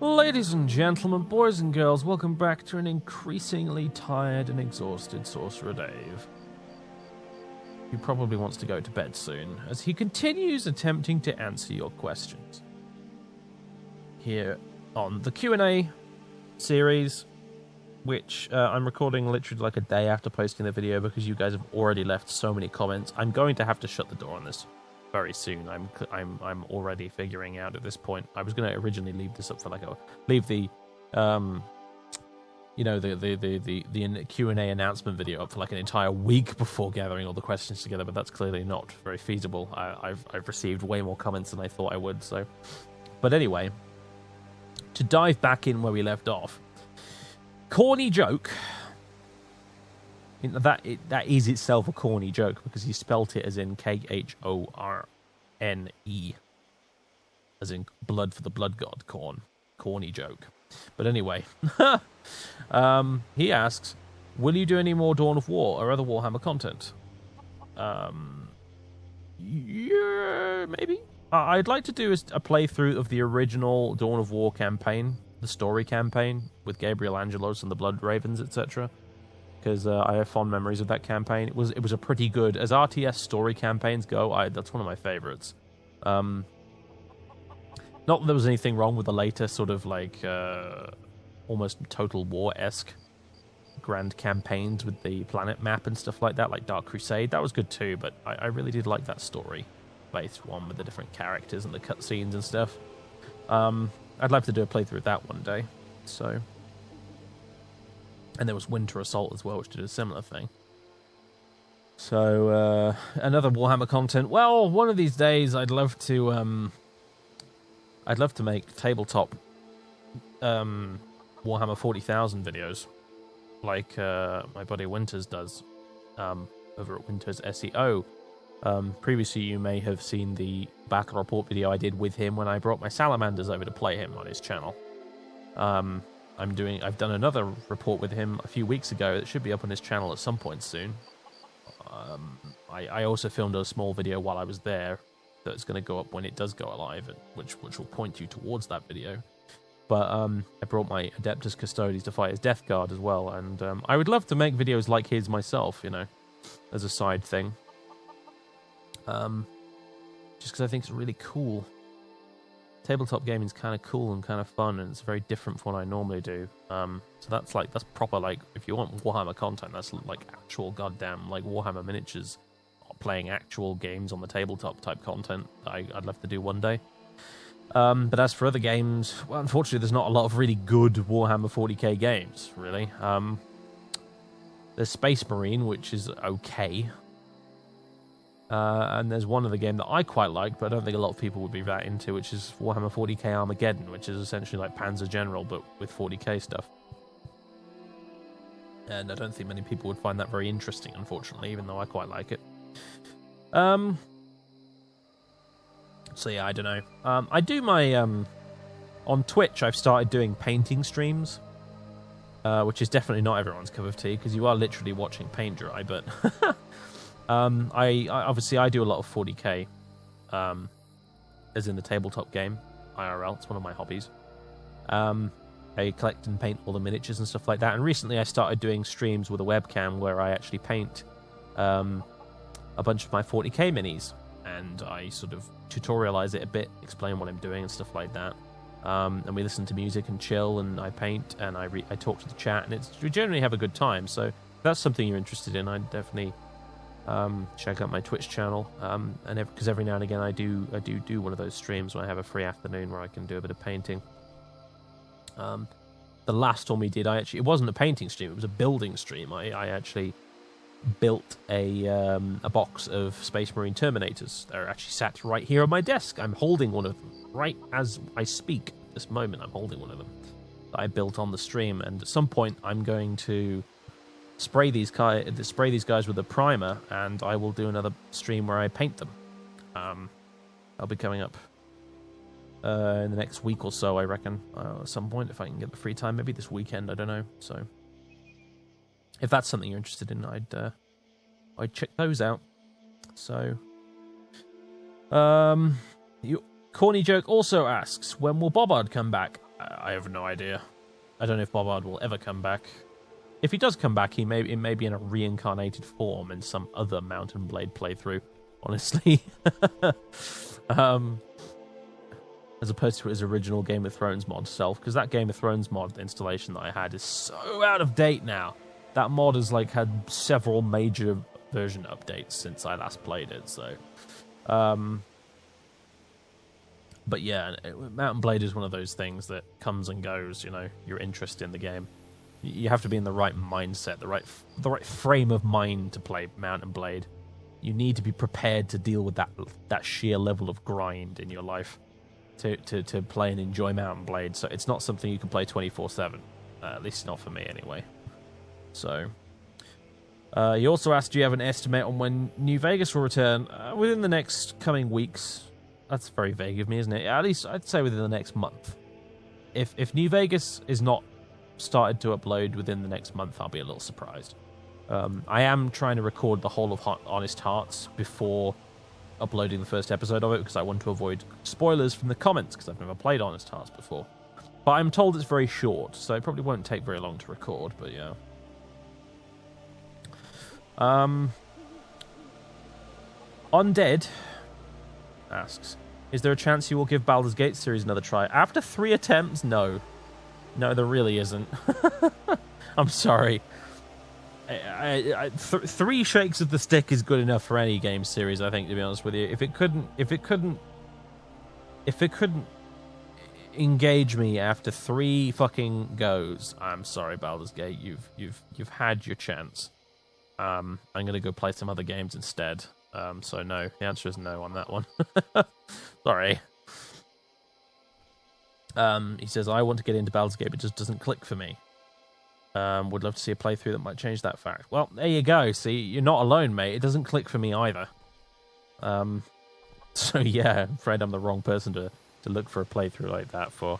Ladies and gentlemen, boys and girls, welcome back to an increasingly tired and exhausted Sorcerer Dave. He probably wants to go to bed soon, as he continues attempting to answer your questions. Here on the Q&A series, which I'm recording literally like a day after posting the video because you guys have already left so many comments. I'm going to have to shut the door on this very soon. I'm already figuring out at this point. I was going to originally leave this up for like leave the the Q&A announcement video up for like an entire week before gathering all the questions together, but that's clearly not very feasible. I've received way more comments than I thought I would. So, but anyway, to dive back in where we left off, corny joke. That is itself a corny joke because he spelt it as in Khorne, as in blood for the blood god, corn. Corny joke. But anyway, he asks, will you do any more Dawn of War or other Warhammer content? Yeah, maybe. I'd like to do a playthrough of the original Dawn of War campaign, the story campaign, with Gabriel Angelos and the Blood Ravens, etc., because I have fond memories of that campaign. It was a pretty good, as RTS story campaigns go, that's one of my favorites. Not that there was anything wrong with the later sort of like almost Total War-esque grand campaigns with the planet map and stuff like that, like Dark Crusade. That was good too, but I really did like that story-based one with the different characters and the cutscenes and stuff. I'd love to do a playthrough of that one day, so... And there was Winter Assault as well, which did a similar thing. So, another Warhammer content. Well, one of these days, I'd love to make tabletop Warhammer 40,000 videos, like my buddy Winters does over at Winters SEO. Previously, you may have seen the battle report video I did with him when I brought my salamanders over to play him on his channel. I've done another report with him a few weeks ago that should be up on his channel at some point soon. I also filmed a small video while I was there that's going to go up when it does go live, which will point you towards that video. But I brought my Adeptus Custodes to fight as Death Guard as well, and I would love to make videos like his myself, as a side thing. Just because I think it's really cool. Tabletop gaming is kind of cool and kind of fun, and it's very different from what I normally do. So that's proper, like, if you want Warhammer content, that's like actual goddamn like Warhammer miniatures, playing actual games on the tabletop type content that I'd love to do one day. But as for other games, well, unfortunately, there's not a lot of really good Warhammer 40k games, really. There's Space Marine, which is okay. And there's one other game that I quite like, but I don't think a lot of people would be that into, which is Warhammer 40k Armageddon, which is essentially like Panzer General, but with 40k stuff. And I don't think many people would find that very interesting, unfortunately, even though I quite like it. So yeah, I don't know. I do my... on Twitch, I've started doing painting streams, which is definitely not everyone's cup of tea, because you are literally watching paint dry, but... I obviously I do a lot of 40k, as in the tabletop game, IRL. It's one of my hobbies. I collect and paint all the miniatures and stuff like that. And recently I started doing streams with a webcam where I actually paint a bunch of my 40k minis, and I sort of tutorialize it a bit, explain what I'm doing and stuff like that. And we listen to music and chill, and I paint and I talk to the chat, and we generally have a good time. So if that's something you're interested in, I'd definitely. Check out my Twitch channel, and because every now and again I do one of those streams when I have a free afternoon where I can do a bit of painting. The last one we did, it wasn't a painting stream; it was a building stream. I actually built a box of Space Marine Terminators. They're actually sat right here on my desk. I'm holding one of them right as I speak. At this moment, I'm holding one of them that I built on the stream, and at some point I'm going to spray these guys with a primer, and I will do another stream where I paint them. I'll be coming up in the next week or so, I reckon, at some point, if I can get the free time, maybe this weekend, I don't know. So if that's something you're interested in, I'd check those out. So Corny Joke also asks, when will Bobbard come back? I have no idea. I don't know if Bobbard will ever come back. If he does come back, it may be in a reincarnated form in some other Mount and Blade playthrough, honestly. As opposed to his original Game of Thrones mod self, because that Game of Thrones mod installation that I had is so out of date now. That mod has like had several major version updates since I last played it, so... But yeah, Mount and Blade is one of those things that comes and goes, you know, your interest in the game. You have to be in the right mindset, the right frame of mind to play Mount and Blade. You need to be prepared to deal with that sheer level of grind in your life to play and enjoy Mount and Blade. So it's not something you can play 24/7, at least not for me anyway. So he also asked, do you have an estimate on when New Vegas will return? Within the next coming weeks. That's very vague of me, isn't it? At least I'd say within the next month. If New Vegas is not started to upload within the next month, I'll be a little surprised. I am trying to record the whole of Honest Hearts before uploading the first episode of it, because I want to avoid spoilers from the comments, because I've never played Honest Hearts before. But I'm told it's very short, so it probably won't take very long to record, but yeah. Undead asks, is there a chance you will give Baldur's Gate series another try? After 3 attempts, no. No, there really isn't. I'm sorry. 3 shakes of the stick is good enough for any game series, I think, to be honest with you. If it couldn't engage me after 3 fucking goes, I'm sorry, Baldur's Gate, you've had your chance. I'm gonna go play some other games instead. So no, the answer is no on that one. Sorry. He says, I want to get into Baldur's Gate, but it just doesn't click for me. Would love to see a playthrough that might change that fact. Well, there you go. See, you're not alone, mate. It doesn't click for me either. So yeah, I'm afraid I'm the wrong person to look for a playthrough like that for.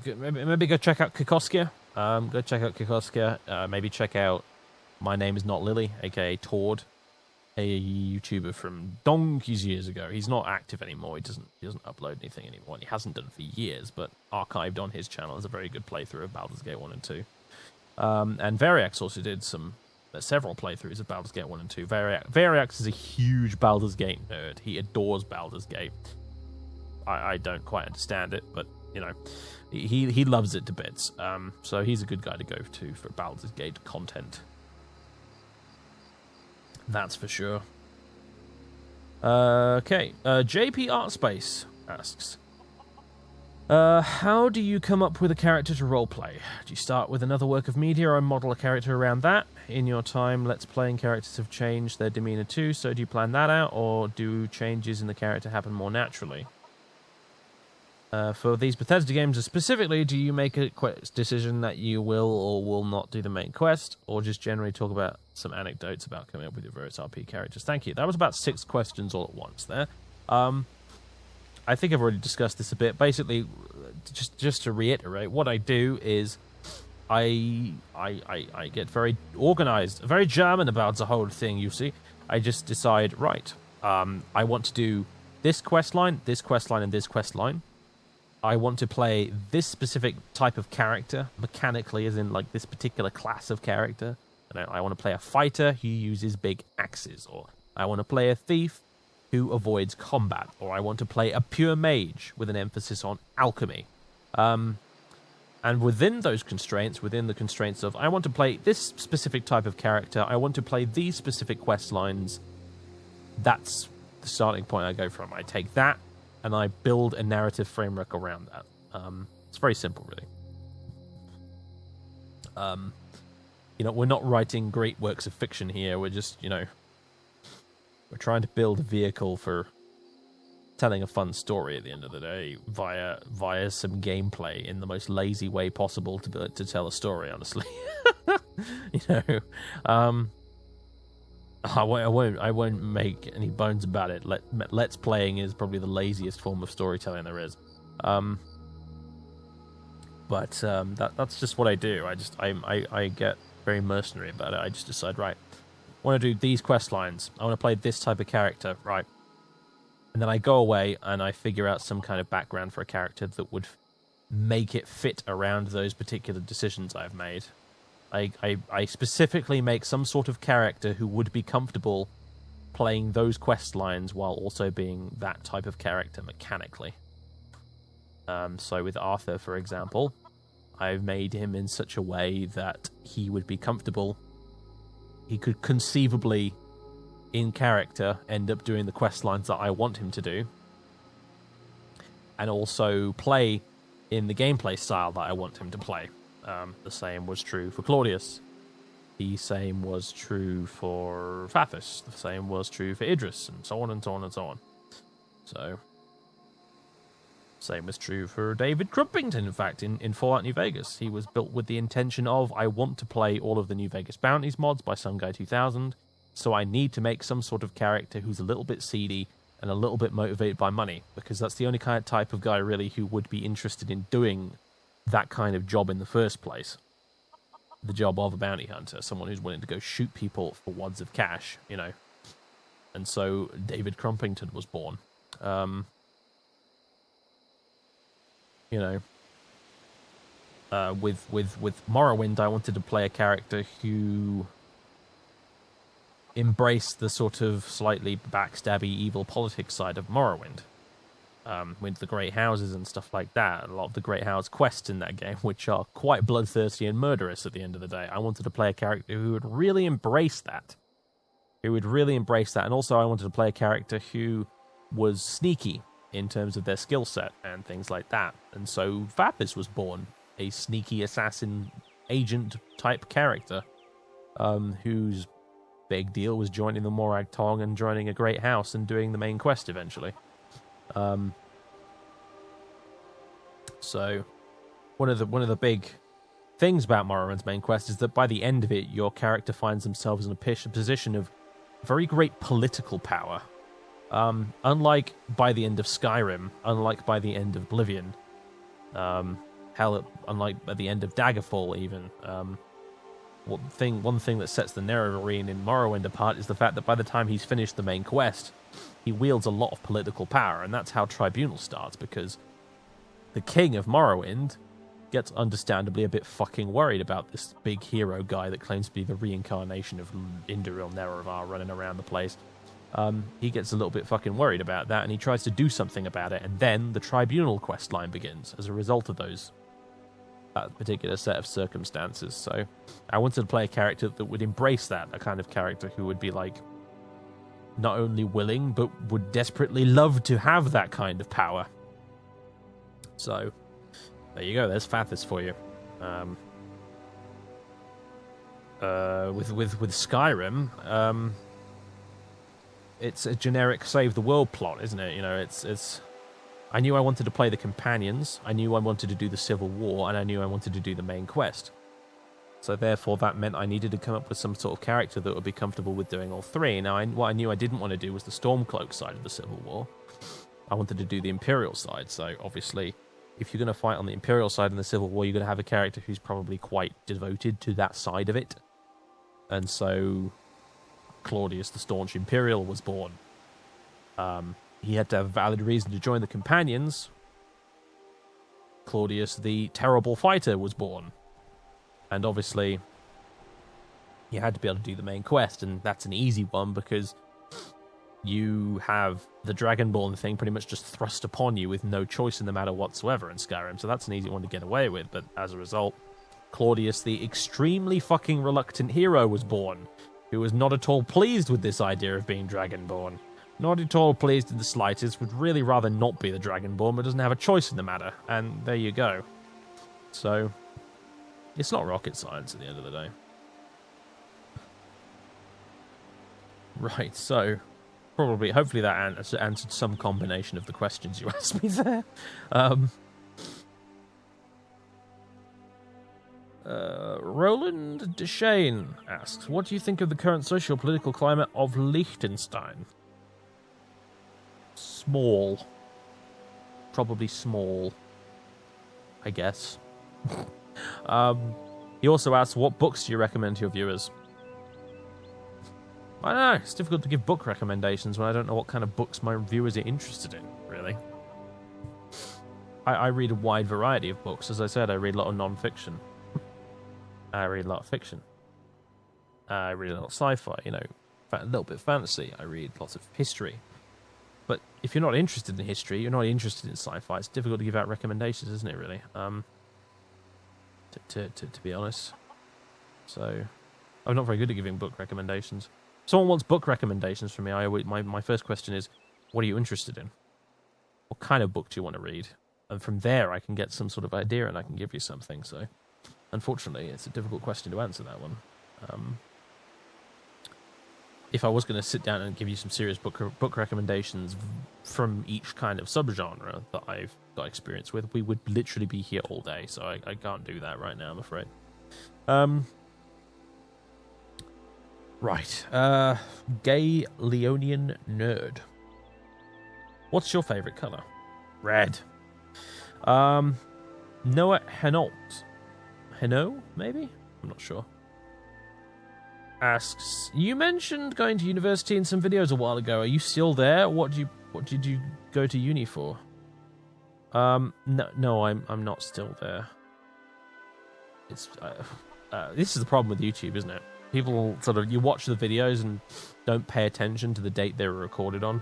Maybe go check out Kikoskia. Go check out Kikoskia. Maybe check out My Name Is Not Lily, aka Tord, a YouTuber from donkeys years ago. He's not active anymore. He doesn't upload anything anymore. He hasn't done it for years, but archived on his channel is a very good playthrough of Baldur's Gate 1 and 2. And Variax also did several playthroughs of Baldur's Gate 1 and 2. Variax is a huge Baldur's Gate nerd. He adores Baldur's Gate. I don't quite understand it, but you know, he loves it to bits. So he's a good guy to go to for Baldur's Gate content. That's for sure. Okay. JP Artspace asks, how do you come up with a character to roleplay? Do you start with another work of media or model a character around that? In your time, Let's Playing, characters have changed their demeanor too, so do you plan that out, or do changes in the character happen more naturally? For these Bethesda games specifically, do you make a decision that you will or will not do the main quest, or just generally talk about some anecdotes about coming up with your various RP characters? Thank you. That was about 6 questions all at once there. I think I've already discussed this a bit. Basically, just to reiterate, what I do is I get very organized, very German about the whole thing, you see. I just decide, right, I want to do this quest line, and this quest line. I want to play this specific type of character, mechanically, as in like this particular class of character. And I want to play a fighter who uses big axes, or I want to play a thief who avoids combat, or I want to play a pure mage with an emphasis on alchemy. And within those constraints, within the constraints of I want to play this specific type of character, I want to play these specific quest lines, that's the starting point I go from. I take that, and I build a narrative framework around that. It's very simple, really. You know, we're not writing great works of fiction here. We're just, you know, we're trying to build a vehicle for telling a fun story at the end of the day via some gameplay in the most lazy way possible to tell a story, honestly. You know, I won't make any bones about it. Let's Playing is probably the laziest form of storytelling there is. But that's just what I do. I get very mercenary about it. I just decide, right, I want to do these quest lines. I want to play this type of character, right? And then I go away and I figure out some kind of background for a character that would make it fit around those particular decisions I've made. I specifically make some sort of character who would be comfortable playing those quest lines while also being that type of character mechanically. So with Arthur, for example, I've made him in such a way that he would be comfortable. He could conceivably, in character, end up doing the quest lines that I want him to do, and also play in the gameplay style that I want him to play. The same was true for Claudius. The same was true for Fathus. The same was true for Idris, and so on and so on and so on. So, same was true for David Crumpington, in fact, in Fallout New Vegas. He was built with the intention of, I want to play all of the New Vegas Bounties mods by Some Guy 2000, so I need to make some sort of character who's a little bit seedy and a little bit motivated by money, because that's the only kind of type of guy, really, who would be interested in doing that kind of job in the first place. The job of a bounty hunter, someone who's willing to go shoot people for wads of cash, you know. And so David Crumpington was born. With Morrowind, I wanted to play a character who embraced the sort of slightly backstabby evil politics side of Morrowind. With the Great Houses and stuff like that. A lot of the Great House quests in that game, which are quite bloodthirsty and murderous at the end of the day. I wanted to play a character who would really embrace that. And also I wanted to play a character who was sneaky in terms of their skill set and things like that. And so Vapis was born, a sneaky assassin agent type character, whose big deal was joining the Morag Tong and joining a Great House and doing the main quest eventually. So one of the big things about Morrowind's main quest is that by the end of it, your character finds themselves in a position of very great political power. Unlike by the end of Skyrim, unlike by the end of Oblivion, unlike by the end of Daggerfall even. One thing that sets the Nerevarine in Morrowind apart is the fact that by the time he's finished the main quest, he wields a lot of political power, and that's how Tribunal starts, because the king of Morrowind gets understandably a bit fucking worried about this big hero guy that claims to be the reincarnation of Induril Nerevar running around the place. He gets a little bit fucking worried about that, and he tries to do something about it, and then the Tribunal quest line begins as a result of that particular set of circumstances. So I wanted to play a character that would embrace that, a kind of character who would be like, not only willing, but would desperately love to have that kind of power. So, there you go, there's Fathis for you. With Skyrim, it's a generic save the world plot, isn't it? You know, it's I knew I wanted to play the companions, I knew I wanted to do the Civil War, and I knew I wanted to do the main quest. So therefore that meant I needed to come up with some sort of character that would be comfortable with doing all three. Now, what I knew I didn't want to do was the Stormcloak side of the Civil War. I wanted to do the Imperial side, so obviously, if you're going to fight on the Imperial side in the Civil War, you're going to have a character who's probably quite devoted to that side of it. And so, Claudius the Staunch Imperial was born. He had to have a valid reason to join the Companions. Claudius the Terrible Fighter was born. And obviously, you had to be able to do the main quest, and that's an easy one because you have the Dragonborn thing pretty much just thrust upon you with no choice in the matter whatsoever in Skyrim, so that's an easy one to get away with. But as a result, Claudius, the extremely fucking reluctant hero, was born, who was not at all pleased with this idea of being Dragonborn. Not at all pleased in the slightest, would really rather not be the Dragonborn, but doesn't have a choice in the matter. And there you go. So, it's not rocket science at the end of the day. Right, so, hopefully that answered some combination of the questions you asked me there. Roland Deshane asks, what do you think of the current socio-political climate of Liechtenstein? Small. Probably small, I guess. He also asks, what books do you recommend to your viewers? I don't know, it's difficult to give book recommendations when I don't know what kind of books my viewers are interested in, really. I read a wide variety of books. As I said, I read a lot of non-fiction. I read a lot of fiction. I read a lot of sci-fi, you know, a little bit of fantasy. I read lots of history. But if you're not interested in history, you're not interested in sci-fi, it's difficult to give out recommendations, isn't it, really? To be honest. So, I'm not very good at giving book recommendations. If someone wants book recommendations from me, my first question is, what are you interested in? What kind of book do you want to read? And from there, I can get some sort of idea and I can give you something. So, unfortunately, it's a difficult question to answer, that one. If I was going to sit down and give you some serious book recommendations from each kind of subgenre that I've got experience with, we would literally be here all day. So I can't do that right now, I'm afraid. Right. Gay Leonian Nerd. What's your favorite color? Red. Noah Hinault. Hinault, maybe? I'm not sure. Asks, you mentioned going to university in some videos a while ago. Are you still there? What did you go to uni for? No, I'm not still there. It's this is the problem with YouTube, isn't it? People sort of, you watch the videos and don't pay attention to the date they were recorded on,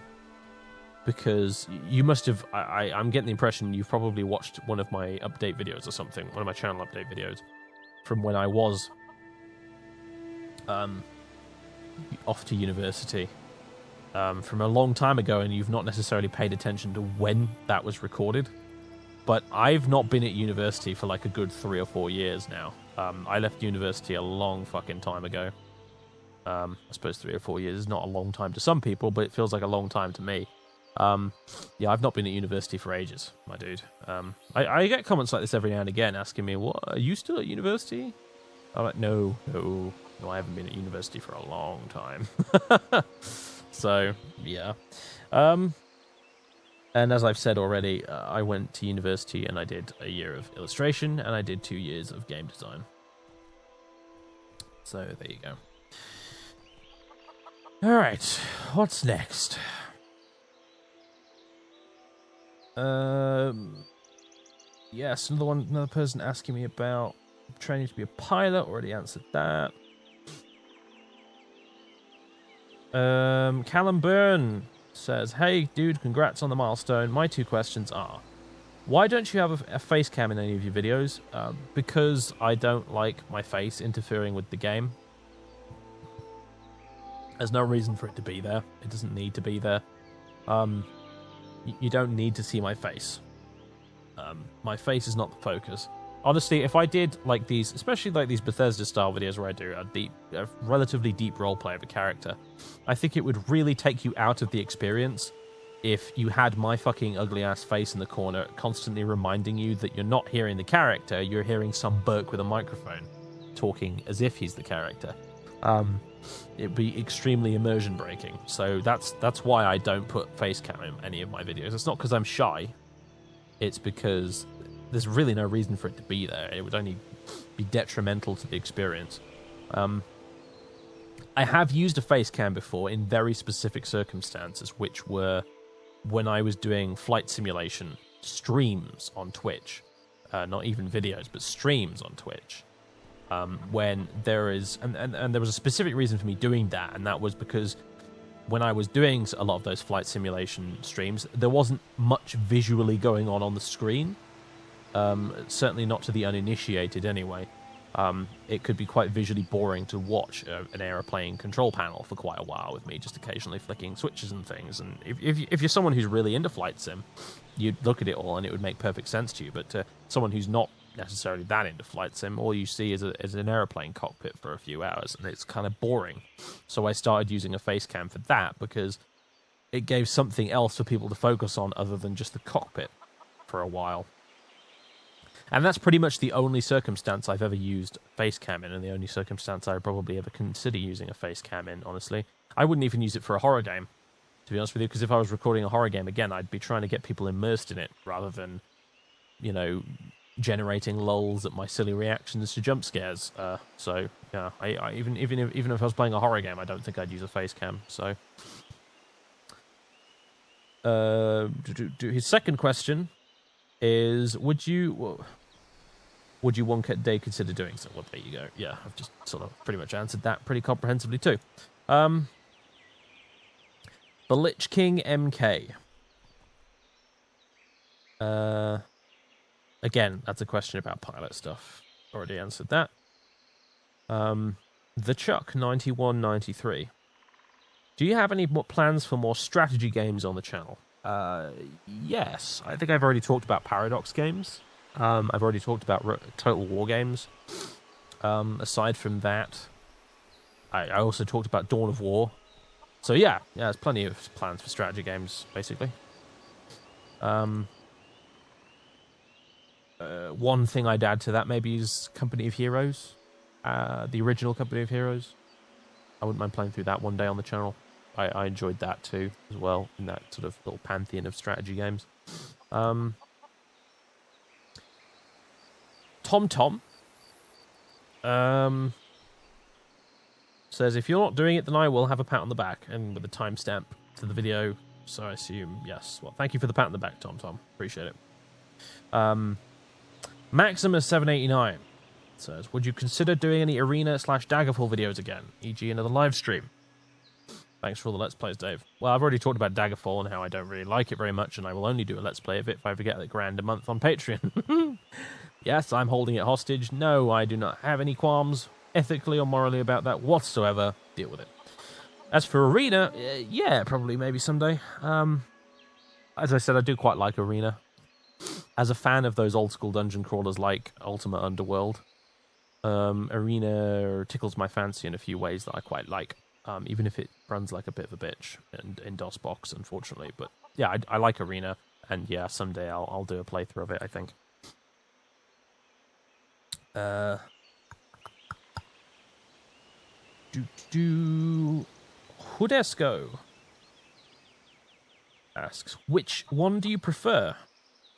because you must have. I'm getting the impression you've probably watched one of my update videos or something, one of my channel update videos from when I was off to university from a long time ago, and you've not necessarily paid attention to when that was recorded. But I've not been at university for like a good 3 or 4 years now. I left university a long fucking time ago. I suppose 3 or 4 years is not a long time to some people, but it feels like a long time to me. Yeah, I've not been at university for ages, my dude. I get comments like this every now and again asking me, "What? Are you still at university?" I'm like, no, I haven't been at university for a long time. So, yeah. And as I've said already, I went to university and I did a year of illustration and I did 2 years of game design. So, there you go. Alright, what's next? Yes, another person asking me about training to be a pilot. Already answered that. Callum Byrne says, hey dude, congrats on the milestone. My 2 questions are, why don't you have a face cam in any of your videos? Because I don't like my face interfering with the game. There's no reason for it to be there. It doesn't need to be there. You don't need to see my face. My face is not the focus. Honestly, if I did like these, especially like these Bethesda-style videos where I do a relatively deep roleplay of a character, I think it would really take you out of the experience if you had my fucking ugly-ass face in the corner constantly reminding you that you're not hearing the character, you're hearing some Burke with a microphone talking as if he's the character. It'd be extremely immersion-breaking. So that's why I don't put face cam in any of my videos. It's not because I'm shy. It's because there's really no reason for it to be there. It would only be detrimental to the experience. I have used a face cam before in very specific circumstances, which were when I was doing flight simulation streams on Twitch. Not even videos, but streams on Twitch. When there is... And there was a specific reason for me doing that, and that was because when I was doing a lot of those flight simulation streams, there wasn't much visually going on the screen. Certainly not to the uninitiated anyway. It could be quite visually boring to watch an aeroplane control panel for quite a while with me just occasionally flicking switches and things. And if you're someone who's really into flight sim, you'd look at it all and it would make perfect sense to you. But to someone who's not necessarily that into flight sim, all you see is an aeroplane cockpit for a few hours, and it's kind of boring. So I started using a face cam for that because it gave something else for people to focus on other than just the cockpit for a while. And that's pretty much the only circumstance I've ever used face cam in, and the only circumstance I would probably ever consider using a face cam in, honestly. I wouldn't even use it for a horror game, to be honest with you, because if I was recording a horror game again, I'd be trying to get people immersed in it rather than, you know, generating lulls at my silly reactions to jump scares. So yeah, I even if I was playing a horror game, I don't think I'd use a face cam. So his second question is, would you one day consider doing so? Well, there you go. Yeah, I've just sort of pretty much answered that pretty comprehensively too. The Lich King MK. Again, that's a question about pilot stuff. Already answered that. The Chuck 9193. Do you have any more plans for more strategy games on the channel? Yes. I think I've already talked about Paradox games. I've already talked about Total War games. Aside from that, I also talked about Dawn of War. So yeah, there's plenty of plans for strategy games, basically. One thing I'd add to that maybe is Company of Heroes. The original Company of Heroes. I wouldn't mind playing through that one day on the channel. I enjoyed that too, as well, in that sort of little pantheon of strategy games. Tom says, if you're not doing it, then I will have a pat on the back, and with a timestamp to the video, so I assume yes. Well, thank you for the pat on the back, Tom. Appreciate it. Maximus789 says, would you consider doing any Arena/Daggerfall videos again, e.g. another live stream? Thanks for all the Let's Plays, Dave. Well, I've already talked about Daggerfall and how I don't really like it very much, and I will only do a Let's Play of it if I ever get $1,000 a month on Patreon. Yes, I'm holding it hostage. No, I do not have any qualms, ethically or morally, about that whatsoever. Deal with it. As for Arena, yeah, probably maybe someday. As I said, I do quite like Arena. As a fan of those old-school dungeon crawlers like Ultima Underworld, Arena tickles my fancy in a few ways that I quite like. Even if it runs like a bit of a bitch in DOSBox, unfortunately. But yeah, I like Arena, and yeah, someday I'll do a playthrough of it, I think. Hudesco asks, which one do you prefer?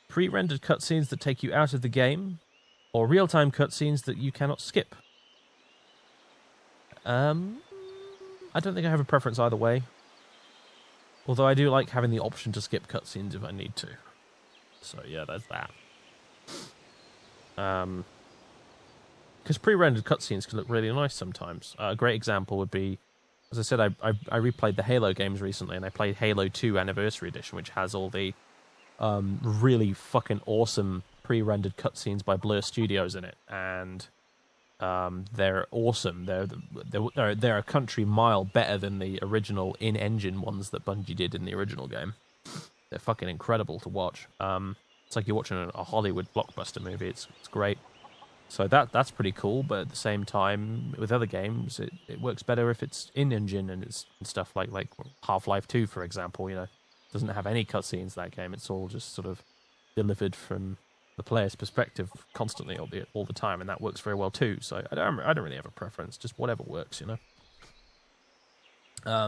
Pre-rendered cutscenes that take you out of the game, or real-time cutscenes that you cannot skip? I don't think I have a preference either way. Although I do like having the option to skip cutscenes if I need to. So yeah, there's that. Because pre-rendered cutscenes can look really nice sometimes. A great example would be, as I said, I replayed the Halo games recently, and I played Halo 2 Anniversary Edition, which has all the really fucking awesome pre-rendered cutscenes by Blur Studios in it, and they're awesome. They're a country mile better than the original in-engine ones that Bungie did in the original game. They're fucking incredible to watch. It's like you're watching a Hollywood blockbuster movie. It's great. So that's pretty cool, but at the same time, with other games, it works better if it's in-engine and it's stuff like Half-Life 2, for example. You know, doesn't have any cutscenes, that game. It's all just sort of delivered from the player's perspective constantly all the time, and that works very well too. So I don't really have a preference, just whatever works, you know.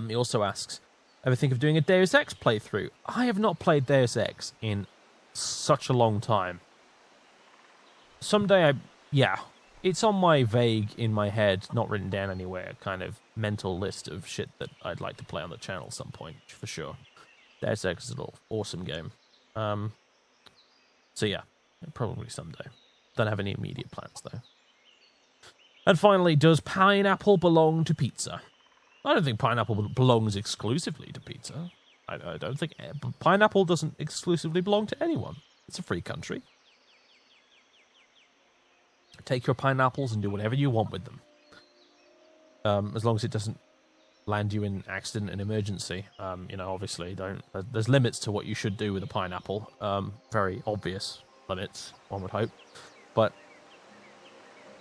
He also asks, ever think of doing a Deus Ex playthrough? I have not played Deus Ex in such a long time. Someday yeah, it's on my vague, in my head, not written down anywhere, kind of mental list of shit that I'd like to play on the channel at some point, for sure. Deus Ex is an awesome game. So yeah, probably someday. Don't have any immediate plans, though. And finally, does pineapple belong to pizza? I don't think pineapple belongs exclusively to pizza. I don't think... Pineapple doesn't exclusively belong to anyone. It's a free country. Take your pineapples and do whatever you want with them. As long as it doesn't land you in accident and emergency. You know, obviously, don't. There's limits to what you should do with a pineapple. Very obvious limits, one would hope. But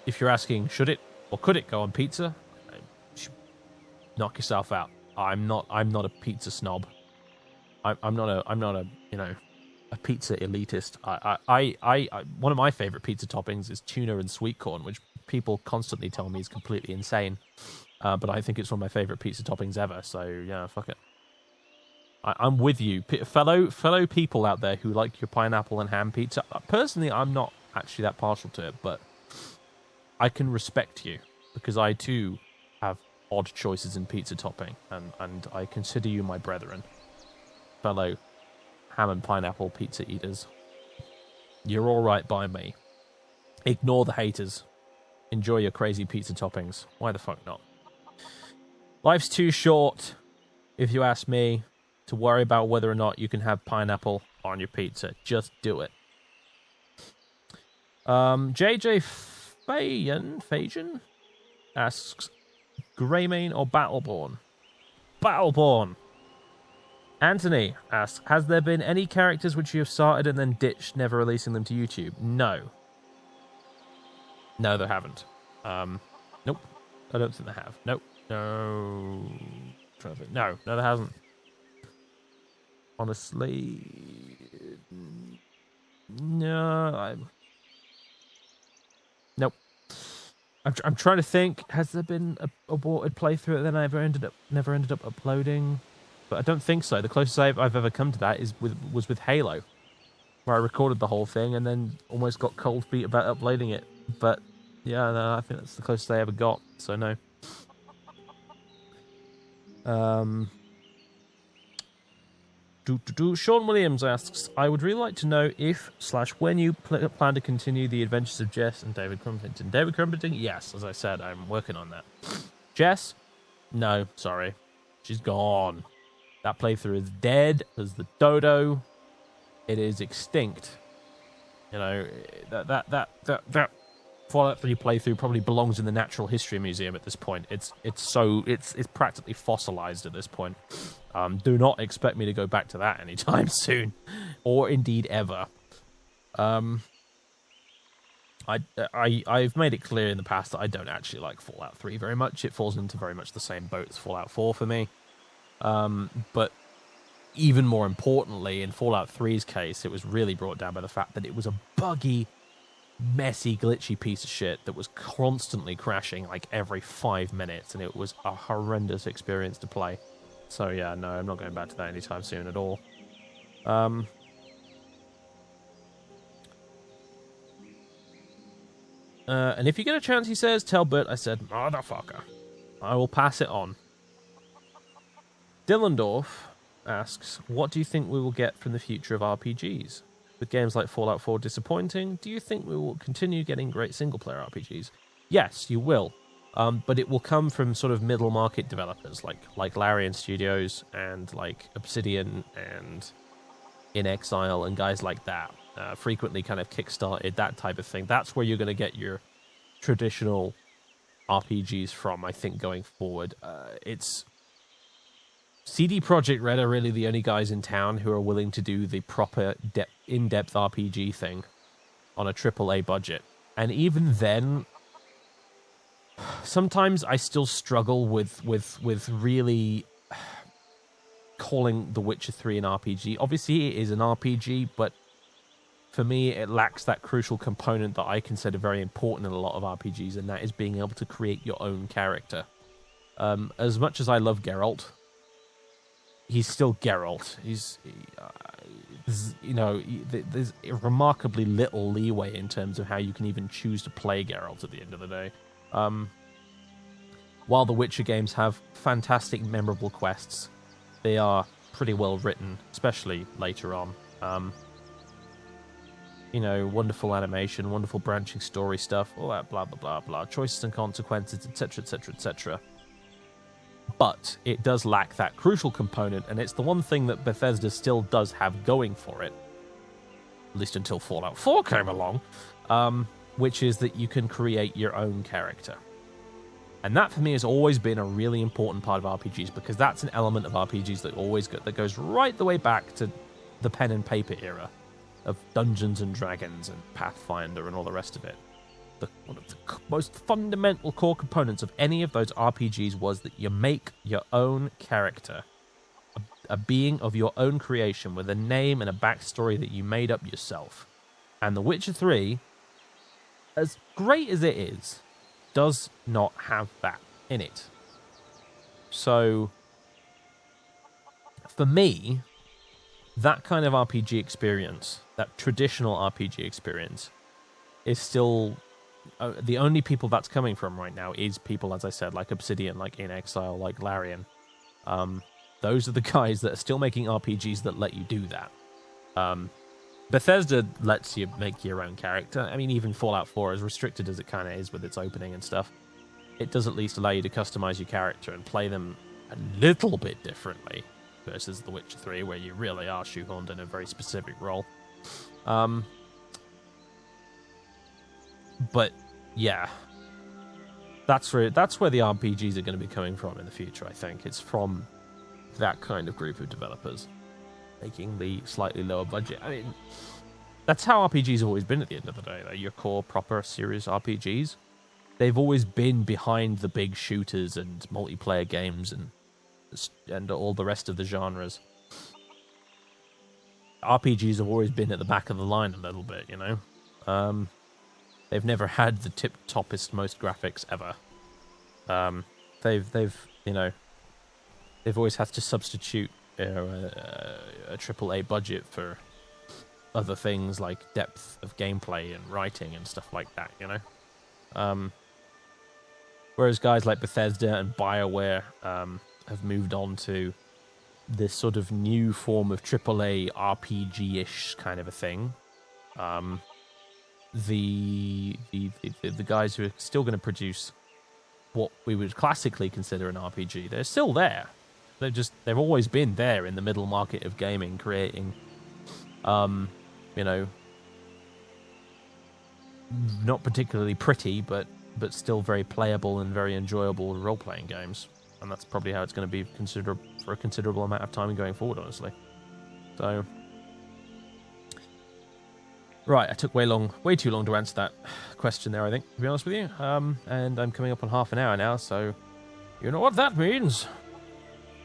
if you're asking, should it or could it go on pizza? Knock yourself out. I'm not a pizza snob. I'm not a you know, a pizza elitist. I one of my favorite pizza toppings is tuna and sweet corn, which people constantly tell me is completely insane. But I think it's one of my favorite pizza toppings ever. So yeah, fuck it. I'm with you, fellow people out there who like your pineapple and ham pizza. Personally, I'm not actually that partial to it, but I can respect you because I too have odd choices in pizza topping, and I consider you my brethren, fellow ham and pineapple pizza eaters. You're all right by me. Ignore the haters. Enjoy your crazy pizza toppings. Why the fuck not? Life's too short, if you ask me, to worry about whether or not you can have pineapple on your pizza. Just do it. JJ Fajan asks, Greymane or Battleborn? Battleborn. Anthony asks, has there been any characters which you have started and then ditched, never releasing them to YouTube? No. No, there haven't. Nope. I don't think they have. Nope. No. No, there hasn't. Honestly, no. Nope. I'm trying to think. Has there been a aborted playthrough that I never ended up uploading? But I don't think so. The closest I've ever come to that was with Halo, where I recorded the whole thing and then almost got cold feet about uploading it. But yeah, no, I think that's the closest I ever got. So no. Sean Williams asks, I would really like to know if/when you plan to continue the adventures of Jess and David Crumpington. David Crumpington, yes, as I said, I'm working on that. Jess, no, sorry, she's gone. That playthrough is dead as the dodo. It is extinct. You know, that Fallout 3 playthrough probably belongs in the Natural History Museum at this point. It's practically fossilized at this point. Do not expect me to go back to that anytime soon, or indeed ever. I've made it clear in the past that I don't actually like Fallout 3 very much. It falls into very much the same boat as Fallout 4 for me. But even more importantly, in Fallout 3's case, it was really brought down by the fact that it was a buggy, messy, glitchy piece of shit that was constantly crashing like every 5 minutes, and it was a horrendous experience to play. So yeah, no, I'm not going back to that anytime soon at all. And if you get a chance, he says, tell Bert I said, motherfucker. I will pass it on. Dillendorf asks, what do you think we will get from the future of RPGs? With games like Fallout 4 disappointing, do you think we will continue getting great single-player RPGs? Yes, you will. But it will come from sort of middle-market developers like Larian Studios and like Obsidian and In Exile and guys like that. Frequently kind of kickstarted, that type of thing. That's where you're going to get your traditional RPGs from, I think, going forward. It's CD Projekt Red are really the only guys in town who are willing to do the proper in-depth RPG thing on a AAA budget. And even then, sometimes I still struggle with really calling The Witcher 3 an RPG. Obviously, it is an RPG, but for me, it lacks that crucial component that I consider very important in a lot of RPGs, and that is being able to create your own character. As much as I love Geralt, he's still Geralt. There's remarkably little leeway in terms of how you can even choose to play Geralt at the end of the day. While the Witcher games have fantastic, memorable quests, they are pretty well written, especially later on. Wonderful animation, wonderful branching story stuff, all that blah, blah, blah, blah, choices and consequences, etc., etc., etc. But it does lack that crucial component, and it's the one thing that Bethesda still does have going for it, at least until Fallout 4 came along, which is that you can create your own character. And that, for me, has always been a really important part of RPGs, because that's an element of RPGs that goes right the way back to the pen and paper era of Dungeons and Dragons and Pathfinder and all the rest of it. One of the most fundamental core components of any of those RPGs was that you make your own character, a being of your own creation with a name and a backstory that you made up yourself. And The Witcher 3, as great as it is, does not have that in it. So, for me, that kind of RPG experience, that traditional RPG experience, is still the only people that's coming from right now is people, as I said, like Obsidian, like In Exile, like Larian. Those are the guys that are still making RPGs that let you do that. Bethesda lets you make your own character. I mean, even Fallout 4, as restricted as it kind of is with its opening and stuff, it does at least allow you to customize your character and play them a little bit differently versus The Witcher 3, where you really are shoehorned in a very specific role. But yeah, that's where the RPGs are going to be coming from in the future. I think it's from that kind of group of developers making the slightly lower budget. I mean, that's how RPGs have always been at the end of the day. They're your core, proper, serious RPGs. They've always been behind the big shooters and multiplayer games and all the rest of the genres. RPGs have always been at the back of the line a little bit, you know. They've never had the tip-toppest, most graphics ever. They've you know, they've always had to substitute a AAA budget for other things like depth of gameplay and writing and stuff like that, you know. Whereas guys like Bethesda and BioWare have moved on to this sort of new form of AAA RPG-ish kind of a thing. The guys who are still going to produce what we would classically consider an RPG, they're still there. They've always been there in the middle market of gaming, creating, you know, not particularly pretty, but still very playable and very enjoyable role-playing games. And that's probably how it's going to be considered for a considerable amount of time going forward, honestly. So, right, I took way too long to answer that question there, I think, to be honest with you. And I'm coming up on half an hour now, so you know what that means.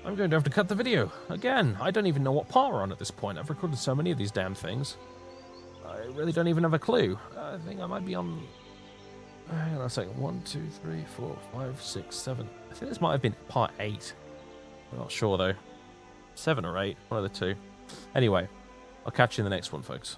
I'm going to have to cut the video. Again, I don't even know what part we're on at this point. I've recorded so many of these damn things. I really don't even have a clue. I think I might be on... Hang on a second. 1, 2, 3, 4, 5, 6, 7. I think this might have been part 8. I'm not sure, though. 7 or 8. One of the two. Anyway, I'll catch you in the next one, folks.